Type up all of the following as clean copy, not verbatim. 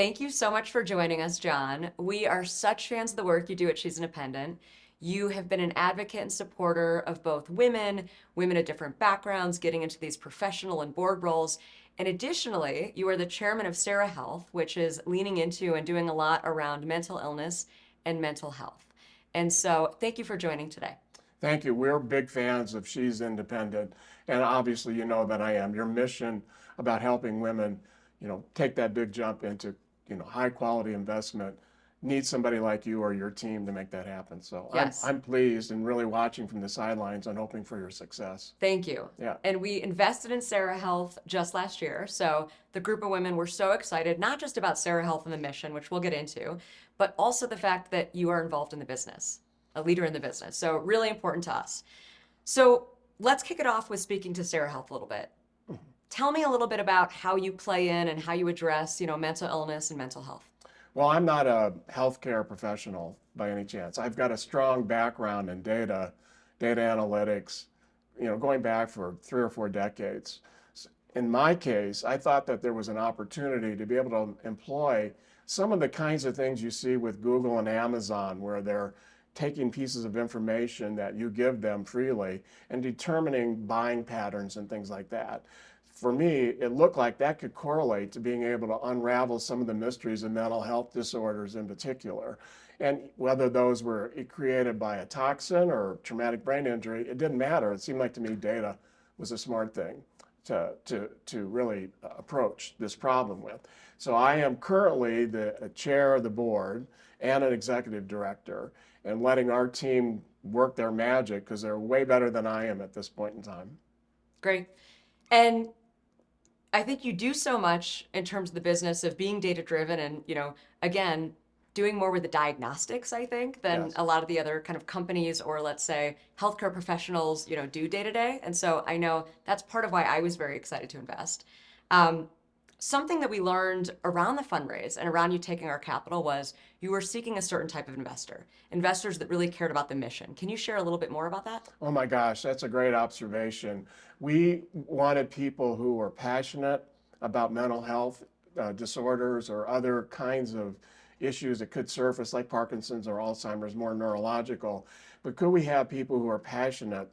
Thank you so much for joining us, John. We are such fans of the work you do at She's Independent. You have been an advocate and supporter of both women of different backgrounds, getting into these professional and board roles. And additionally, you are the chairman of CereHealth, which is leaning into and doing a lot around mental illness and mental health. And so thank you for joining today. Thank you. We're big fans of She's Independent, and obviously you know that I am. Your mission about helping women, take that big jump into, high quality investment needs somebody like you or your team to make that happen. So I'm Yes. I'm pleased and really watching from the sidelines and hoping for your success. Thank you. Yeah. And we invested in CereHealth just last year. So the group of women were so excited, not just about CereHealth and the mission, which we'll get into, but also the fact that you are involved in the business, a leader in the business. So really important to us. So let's kick it off with speaking to CereHealth a little bit. Tell me a little bit about how you play in and how you address, mental illness and mental health. Well, I'm not a healthcare professional by any chance. I've got a strong background in data analytics, going back for 3 or 4 decades. In my case, I thought that there was an opportunity to be able to employ some of the kinds of things you see with Google and Amazon, where they're taking pieces of information that you give them freely and determining buying patterns and things like that. For me, it looked like that could correlate to being able to unravel some of the mysteries of mental health disorders in particular. And whether those were created by a toxin or traumatic brain injury, it didn't matter. It seemed like to me data was a smart thing to really approach this problem with. So I am currently the chair of the board and an executive director, and letting our team work their magic because they're way better than I am at this point in time. Great. And I think you do so much in terms of the business of being data driven and, again, doing more with the diagnostics, I think, than Yes. a lot of the other kind of companies or let's say healthcare professionals, do day to day. And so I know that's part of why I was very excited to invest. Um, Something that we learned around the fundraise and around you taking our capital was you were seeking a certain type of investors that really cared about the mission. Can you share a little bit more about that? Oh my gosh, that's a great observation. We wanted people who were passionate about mental health disorders or other kinds of issues that could surface, like Parkinson's or Alzheimer's, more neurological. But could we have people who are passionate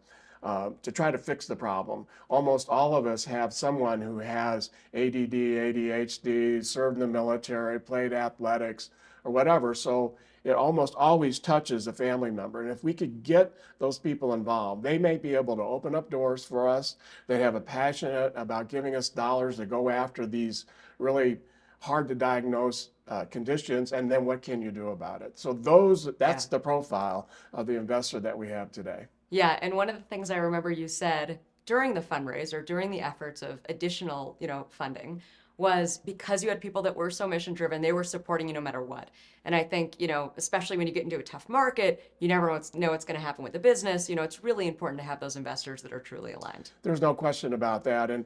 to try to fix the problem? Almost all of us have someone who has ADD, ADHD, served in the military, played athletics, or whatever. So it almost always touches a family member. And if we could get those people involved, they may be able to open up doors for us. They have a passion about giving us dollars to go after these really hard to diagnose conditions, and then what can you do about it? So that's Yeah. the profile of the investor that we have today. Yeah, and one of the things I remember you said during the fundraise or during the efforts of additional, funding was because you had people that were so mission driven, they were supporting you no matter what. And I think, especially when you get into a tough market, you never know what's going to happen with the business. It's really important to have those investors that are truly aligned. There's no question about that. And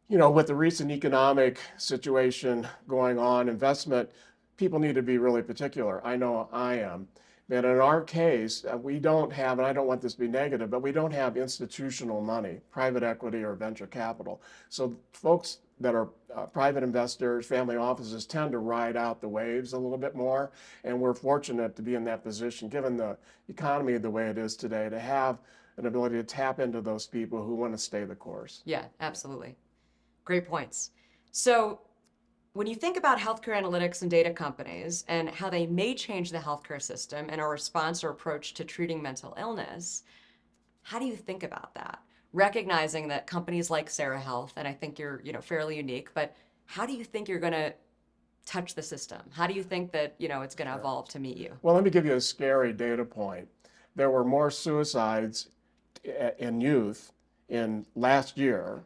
with the recent economic situation going on, investment, people need to be really particular. I know I am. But in our case, we don't have, and I don't want this to be negative, but we don't have institutional money, private equity or venture capital. So folks that are private investors, family offices tend to ride out the waves a little bit more. And we're fortunate to be in that position, given the economy the way it is today, to have an ability to tap into those people who want to stay the course. Yeah, absolutely. Great points. So when you think about healthcare analytics and data companies and how they may change the healthcare system and our response or approach to treating mental illness, how do you think about that? Recognizing that companies like CereHealth, and I think you're, fairly unique, but how do you think you're going to touch the system? How do you think that, it's going to evolve to meet you? Well, let me give you a scary data point. There were more suicides in youth in last year,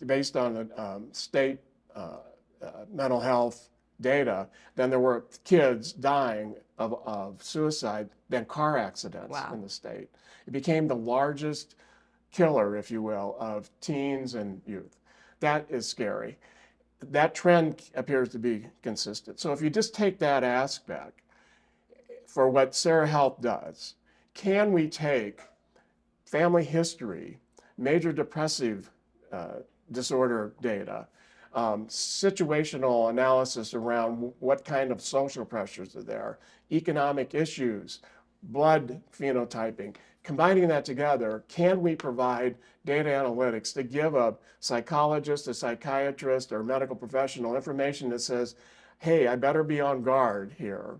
based on the state mental health data, than there were kids dying of suicide than car accidents Wow. in the state. It became the largest killer, if you will, of teens and youth. That is scary. That trend appears to be consistent. So if you just take that aspect for what CereHealth does, can we take family history, major depressive disorder data, situational analysis around what kind of social pressures are there, economic issues, blood phenotyping. Combining that together, can we provide data analytics to give a psychologist, a psychiatrist, or a medical professional information that says, hey, I better be on guard here?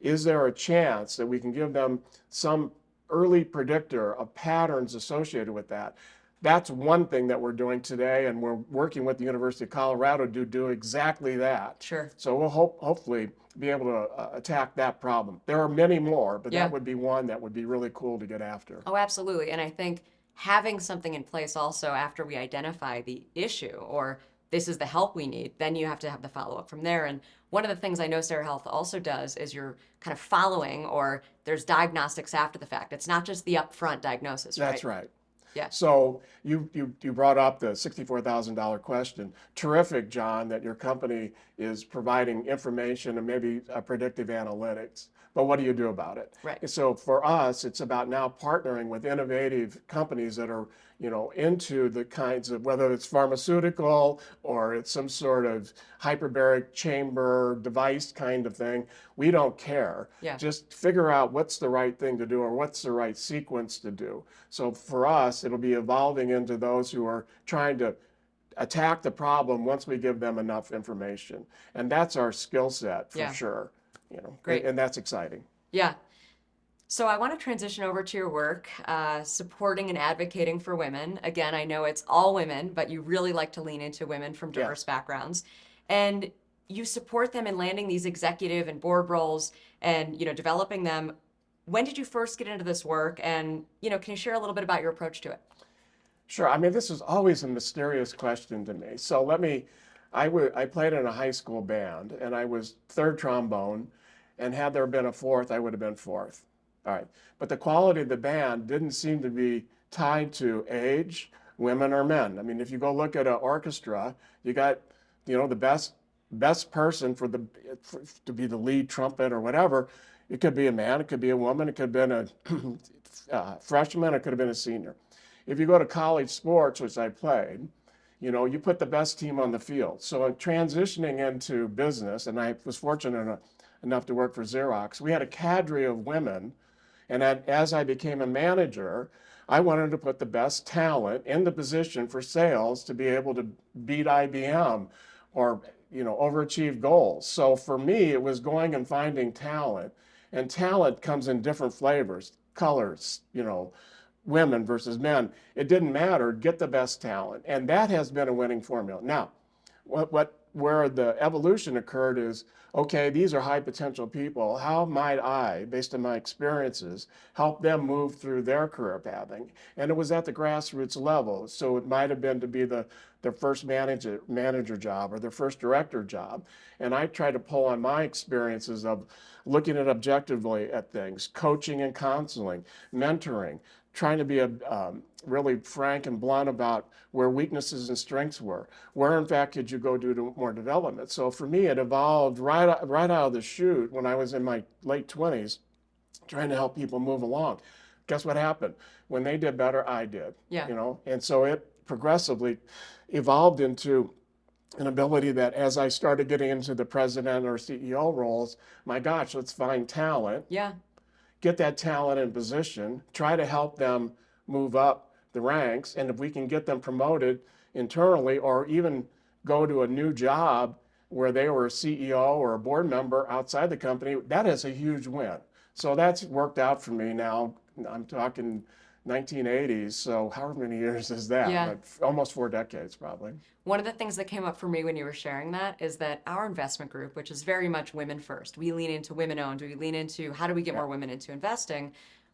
Is there a chance that we can give them some early predictor of patterns associated with that? That's one thing that we're doing today, and we're working with the University of Colorado to do exactly that. Sure. So we'll hopefully be able to attack that problem. There are many more, but Yeah. that would be one that would be really cool to get after. Oh, absolutely. And I think having something in place also after we identify the issue or this is the help we need, then you have to have the follow up from there. And one of the things I know CereHealth also does is you're kind of following or there's diagnostics after the fact. It's not just the upfront diagnosis, right? That's right. Yeah. So you brought up the $64,000 question. Terrific, John, that your company is providing information and maybe predictive analytics. But what do you do about it? Right. And so for us, it's about now partnering with innovative companies that are, into the kinds of, whether it's pharmaceutical or it's some sort of hyperbaric chamber device kind of thing. We don't care. Yeah. Just figure out what's the right thing to do or what's the right sequence to do. So for us, it'll be evolving into those who are trying to attack the problem once we give them enough information. And that's our skill set for sure. Great. And that's exciting. Yeah. So I want to transition over to your work, supporting and advocating for women. Again, I know it's all women, but you really like to lean into women from diverse backgrounds. And you support them in landing these executive and board roles and, developing them. When did you first get into this work? And, can you share a little bit about your approach to it? Sure. I mean, this is always a mysterious question to me. So I played in a high school band and I was third trombone, and had there been a fourth, I would have been fourth. All right. But the quality of the band didn't seem to be tied to age, women or men. I mean, if you go look at an orchestra, you got, the best person to be the lead trumpet or whatever. It could be a man, it could be a woman, it could have been a freshman, it could have been a senior. If you go to college sports, which I played, you put the best team on the field. So in transitioning into business, and I was fortunate enough to work for Xerox, we had a cadre of women. And as I became a manager, I wanted to put the best talent in the position for sales to be able to beat IBM or, overachieve goals. So for me, it was going and finding talent. And talent comes in different flavors, colors, women versus men. It didn't matter, get the best talent. And that has been a winning formula. Now, where the evolution occurred is, okay, these are high potential people. How might I, based on my experiences, help them move through their career pathing? And it was at the grassroots level. So it might have been to be their first manager job or their first director job. And I try to pull on my experiences of looking at objectively at things, coaching and counseling, mentoring, trying to be really frank and blunt about where weaknesses and strengths were. Where, in fact, could you go do more development? So for me, it evolved right out of the chute when I was in my late 20s, trying to help people move along. Guess what happened? When they did better, I did. Yeah. And so it progressively evolved into an ability that as I started getting into the president or CEO roles, my gosh, let's find talent. Yeah. Get that talent in position, try to help them move up the ranks, and if we can get them promoted internally or even go to a new job where they were a CEO or a board member outside the company, that is a huge win. So that's worked out for me now. I'm talking 1980s, so however many years is that? Yeah. But almost 4 decades probably. One of the things that came up for me when you were sharing that is that our investment group, which is very much women first, we lean into women owned, we lean into how do we get more women into investing.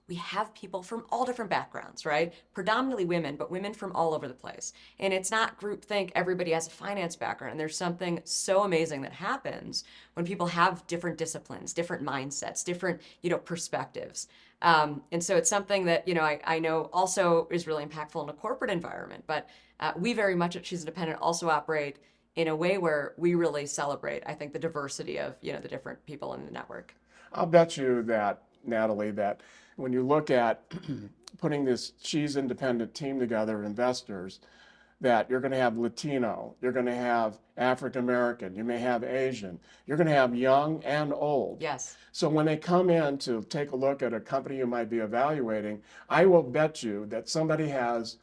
We have people from all different backgrounds, right? Predominantly women, but women from all over the place. And it's not groupthink, everybody has a finance background. And there's something so amazing that happens when people have different disciplines, different mindsets, different, perspectives. And so it's something that, I know also is really impactful in a corporate environment, but we very much at She's Independent also operate in a way where we really celebrate, I think, the diversity of, the different people in the network. I'll bet you that, Natalie, that when you look at putting this She's Independent team together of investors, that you're going to have Latino, you're going to have African American, you may have Asian, you're going to have young and old. Yes. So when they come in to take a look at a company you might be evaluating, I will bet you that somebody has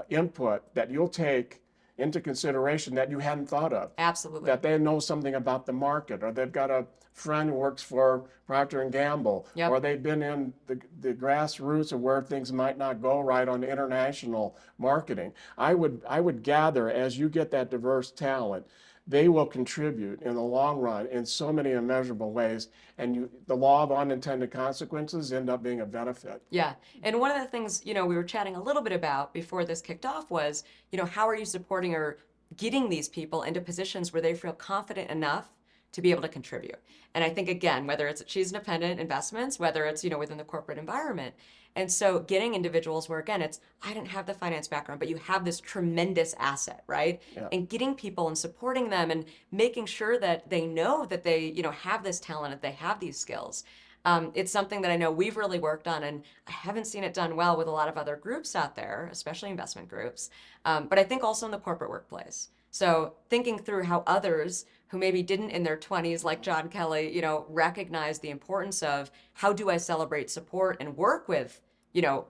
input that you'll take into consideration that you hadn't thought of. Absolutely. That they know something about the market, or they've got a friend who works for Procter and Gamble, Yep. or they've been in the grassroots of where things might not go right on international marketing. I would gather as you get that diverse talent, they will contribute in the long run in so many immeasurable ways, and the law of unintended consequences end up being a benefit. Yeah. And one of the things, we were chatting a little bit about before this kicked off was, how are you supporting or getting these people into positions where they feel confident enough to be able to contribute? And I think, again, whether it's at She's Independent Investments, whether it's, within the corporate environment. And so getting individuals where, again, it's, I didn't have the finance background, but you have this tremendous asset, right? Yeah. And getting people and supporting them and making sure that they know that they, have this talent, that they have these skills. It's something that I know we've really worked on, and I haven't seen it done well with a lot of other groups out there, especially investment groups, but I think also in the corporate workplace. So thinking through how others who maybe didn't in their 20s, like John Kelley, recognize the importance of how do I celebrate, support, and work with,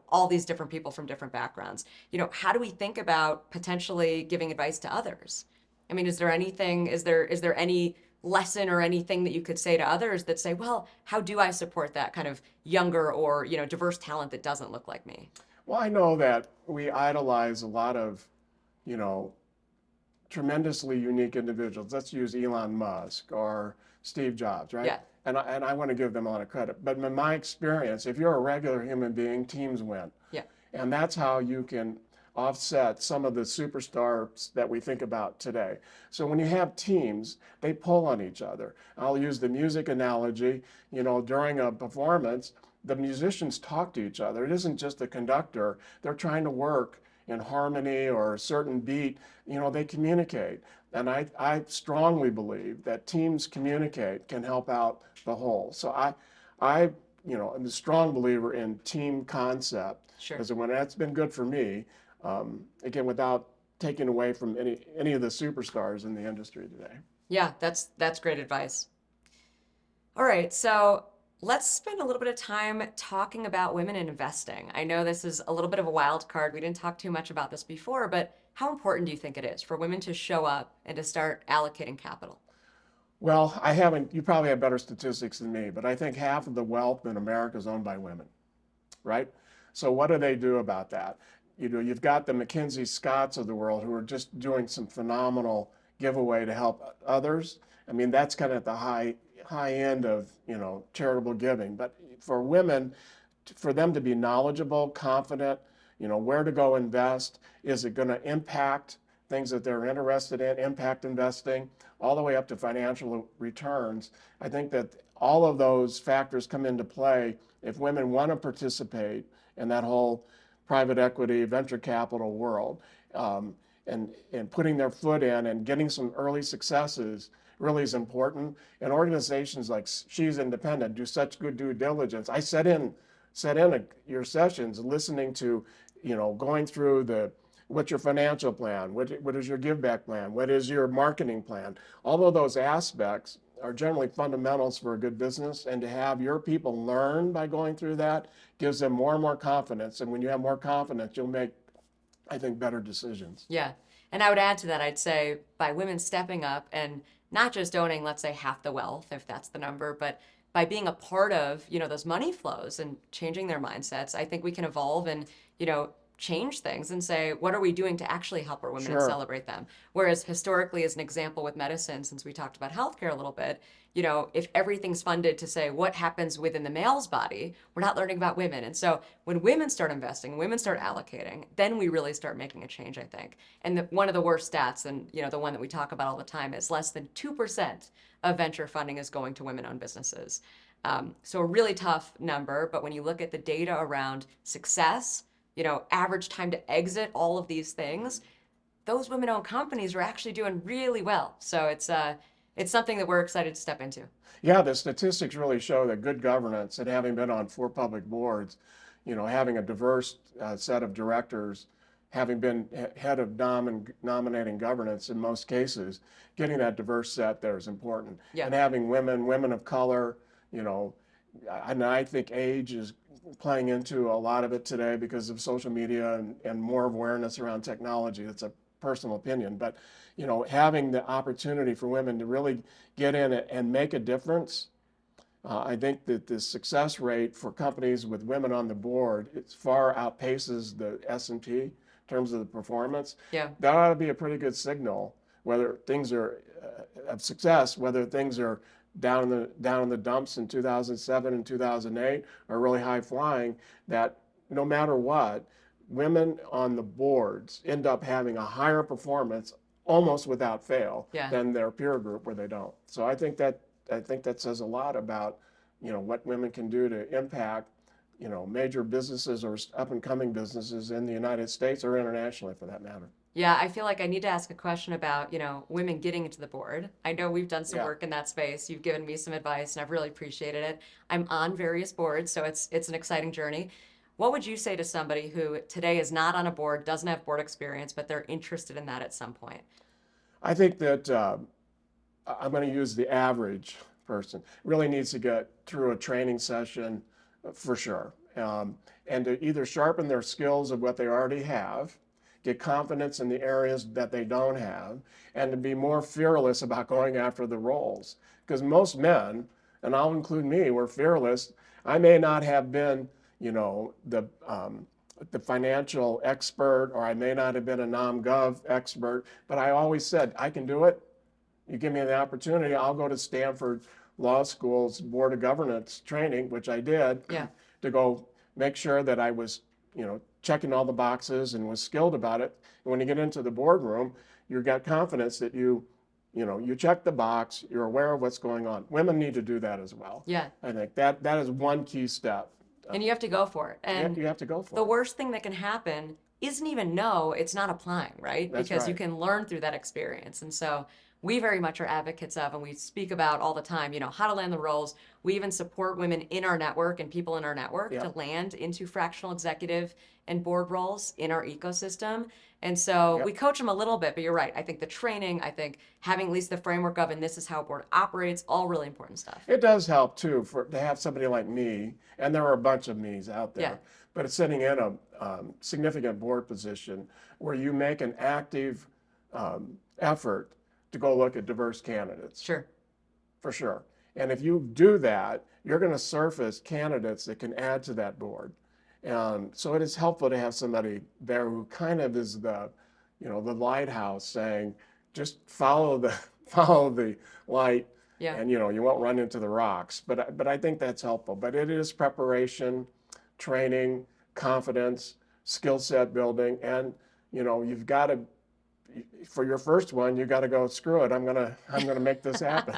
all these different people from different backgrounds. How do we think about potentially giving advice to others? I mean, is there any lesson or anything that you could say to others that say, well, how do I support that kind of younger or, diverse talent that doesn't look like me? Well, I know that we idolize a lot of, you know, tremendously unique individuals. Let's use Elon Musk or Steve Jobs, right? Yeah. And I want to give them a lot of credit. But in my experience, if you're a regular human being, teams win. Yeah. And that's how you can offset some of the superstars that we think about today. So when you have teams, they pull on each other. I'll use the music analogy. During a performance, the musicians talk to each other. It isn't just the conductor. They're trying to work in harmony or a certain beat. They communicate. And I strongly believe that teams communicate can help out the whole. So I am a strong believer in team concept. Sure. Because when that's been good for me, again, without taking away from any of the superstars in the industry today. Yeah, that's great advice. All right, so let's spend a little bit of time talking about women in investing. I know this is a little bit of a wild card. We didn't talk too much about this before, but how important do you think it is for women to show up and to start allocating capital? Well, you probably have better statistics than me, but I think half of the wealth in America is owned by women, right? So what do they do about that? You've got the McKinsey Scotts of the world who are just doing some phenomenal giveaway to help others. I mean, that's kind of at the high end of, charitable giving. But for women, for them to be knowledgeable, confident, where to go invest, is it going to impact things that they're interested in, impact investing, all the way up to financial returns. I think that all of those factors come into play if women want to participate in that whole private equity, venture capital world, and putting their foot in and getting some early successes really is important. And organizations like She's Independent do such good due diligence. I sat in your sessions listening to, going through what's your financial plan? What is your give back plan? What is your marketing plan? All of those aspects are generally fundamentals for a good business, and to have your people learn by going through that gives them more and more confidence. And when you have more confidence, you'll make, I think, better decisions. Yeah. And I would add to that, I'd say by women stepping up and not just owning, let's say, half the wealth, if that's the number, but by being a part of, those money flows and changing their mindsets, I think we can evolve and, change things and say, what are we doing to actually help our women and celebrate them? Whereas historically, as an example with medicine, since we talked about healthcare a little bit, if everything's funded to say what happens within the male's body, we're not learning about women. And so when women start investing, women start allocating, then we really start making a change, I think. And one of the worst stats, and the one that we talk about all the time, is less than 2% of venture funding is going to women-owned businesses. So a really tough number, but when you look at the data around success, average time to exit, all of these things, those women-owned companies are actually doing really well. So it's something that we're excited to step into. Yeah, the statistics really show that good governance, and having been on 4 public boards, having a diverse set of directors, having been head of nominating governance in most cases, getting that diverse set there is important. Yeah. And having women of color, you know, and I think age is playing into a lot of it today because of social media and more awareness around technology. It's a personal opinion, but you know, having the opportunity for women to really get in it and make a difference. I think that the success rate for companies with women on the board, it far outpaces the S&P in terms of the performance. Yeah. That ought to be a pretty good signal whether things are of success, whether things are down in the dumps in 2007 and 2008 are really high flying, that no matter what, women on the boards end up having a higher performance almost without fail Yeah. than their peer group where they don't. So I think that says a lot about, you know, what women can do to impact, you know, major businesses or up and coming businesses in the United States or internationally for that matter. Yeah, I feel like I need to ask a question about, women getting into the board. I know we've done some Yeah. work in that space. You've given me some advice and I've really appreciated it. I'm on various boards, so it's an exciting journey. What would you say to somebody who today is not on a board, doesn't have board experience, but they're interested in that at some point? I think that I'm going to use the average person, really needs to get through a training session for sure. And to either sharpen their skills of what they already have, get confidence in the areas that they don't have, and to be more fearless about going after the roles. Because most men, and I'll include me, were fearless. I may not have been, you know, the financial expert, or I may not have been a nom-gov expert, but I always said, I can do it. You give me the opportunity, I'll go to Stanford Law School's Board of Governance training, which I did, Yeah. to go make sure that I was, you know, checking all the boxes and was skilled about it. And when you get into the boardroom, you've got confidence that you check the box, you're aware of what's going on. Women need to do that as well. Yeah. I think that is one key step. And you have to go for it. And you have to go for the it. worst thing that can happen isn't even know it's not applying, right? That's Because you right. can learn through that experience. And so we very much are advocates of, and we speak about all the time, how to land the roles. We even support women in our network and people in our network Yep. to land into fractional executive and board roles in our ecosystem. And so Yep. we coach them a little bit, but you're right. I think the training, I think having at least the framework of, and this is how a board operates, all really important stuff. It does help too to have somebody like me, and there are a bunch of me's out there, Yeah. but it's sitting in a significant board position where you make an active effort to go look at diverse candidates. Sure. For sure. And if you do that, you're going to surface candidates that can add to that board. And so it is helpful to have somebody there who kind of is the lighthouse, saying, just follow the light. Yeah. And you won't run into the rocks. But I think that's helpful. But it is preparation, training, confidence, skill set building, and you've got to, for your first one, you got to go, screw it, I'm gonna make this happen.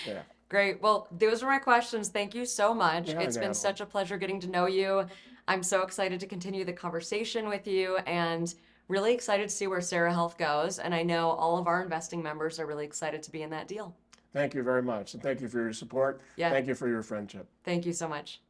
Yeah. Great. Well, those were my questions. Thank you so much. Yeah, It's been Natalie. such a pleasure getting to know you. I'm so excited to continue the conversation with you and really excited to see where CereHealth goes. And I know all of our investing members are really excited to be in that deal. Thank you very much, and thank you for your support. Yeah. Thank you for your friendship. Thank you so much.